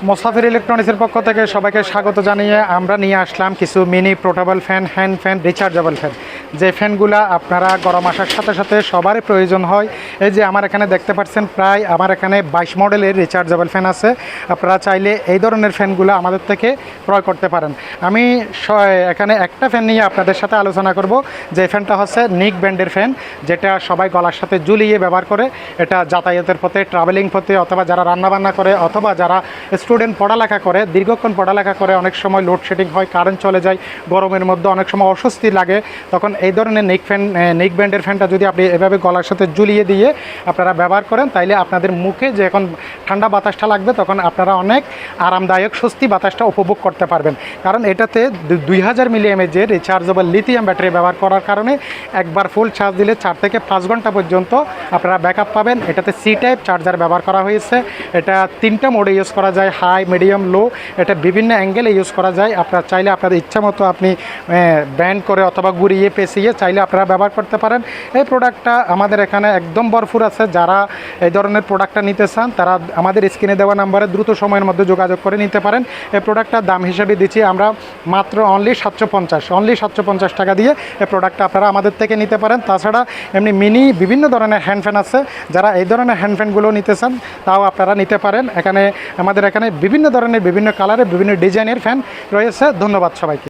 মোসাফির ইলেকট্রনিক্সের পক্ষ থেকে সবাইকে স্বাগত জানিয়ে আমরা নিয়ে আসলাম কিছু mini portable fan, hand fan, rechargeable fan. যে ফ্যানগুলো আপনারা গরম আসার সাথে সাথে সবারই প্রয়োজন হয়। এই যে আমার এখানে দেখতে পাচ্ছেন, প্রায় আমার এখানে 22 মডেলের রিচার্জেবল ফ্যান আছে। আপনারা চাইলে এই ধরনের ফ্যানগুলো আমাদের থেকে ক্রয় করতে পারেন। আমি এখানে একটা ফ্যান নিয়ে আপনাদের সাথে আলোচনা করব। যে ফ্যানটা হচ্ছে নিক ব্র্যান্ডের ফ্যান, যেটা সবাই গলার সাথে ঝুলিয়ে ব্যবহার করে। এটা যাতায়াতের পথে, ট্রাভেলিং পথে, অথবা যারা রান্নাবান্না করে, অথবা যারা স্টুডেন্ট পড়ালেখা করে, দীর্ঘক্ষণ পড়ালেখা করে, অনেক সময় লোডশেডিং হয়, কারেন্ট চলে যায়, গরমের মধ্যে অনেক সময় অস্বস্তি লাগে, তখন এই ধরনের নিক ব্র্যান্ডের ফ্যানটা যদি আপনি এভাবে গলার সাথে ঝুলিয়ে দিয়ে আপনারা ব্যবহার করেন, তাইলে আপনাদের মুখে যে এখন ঠান্ডা বাতাসটা লাগবে, তখন আপনারা অনেক আরামদায়ক স্বস্তি বাতাসটা উপভোগ করতে পারবেন। কারণ এটাতে 2000 মিলিঅ্যাম্পের রিচার্জেবল লিথিয়াম ব্যাটারি ব্যবহার করার কারণে একবার ফুল চার্জ দিলে 4 থেকে 5 ঘন্টা পর্যন্ত আপনারা ব্যাকআপ পাবেন। এটাতে সি টাইপ চার্জার ব্যবহার করা হয়েছে। এটা 3টা মোডে ইউজ করা যায়, হাই, মিডিয়াম, লো। এটা বিভিন্ন অ্যাঙ্গেলে ইউজ করা যায়। আপনারা চাইলে আপনাদের ইচ্ছা মতো আপনি ব্যান্ড করে অথবা ঘুরিয়ে পেঁচিয়ে চাইলে আপনারা ব্যবহার করতে পারেন। এই প্রোডাক্টটা আমাদের এখানে একদম ভরপুর আছে। যারা এই ধরনের প্রোডাক্টটা নিতে চান, তারা আমাদের স্ক্রিনে দেওয়া নাম্বারে দ্রুত সময়ের মধ্যে যোগাযোগ করে নিতে পারেন। এই প্রোডাক্টটার দাম হিসেবে দিচ্ছি আমরা মাত্র অনলি 750 টাকা দিয়ে এই প্রোডাক্টটা আপনারা আমাদের থেকে নিতে পারেন। তাছাড়া এমনি মিনি বিভিন্ন ধরনের হ্যান্ড ফ্যান আছে। যারা এই ধরনের হ্যান্ড ফ্যানগুলো নিতে চান, তাও আপনারা নিতে পারেন। আমাদের এখানে বিভিন্ন ধরনের, বিভিন্ন কালারের, বিভিন্ন ডিজাইনের ফ্যান রয়েছে। ধন্যবাদ সবাইকে।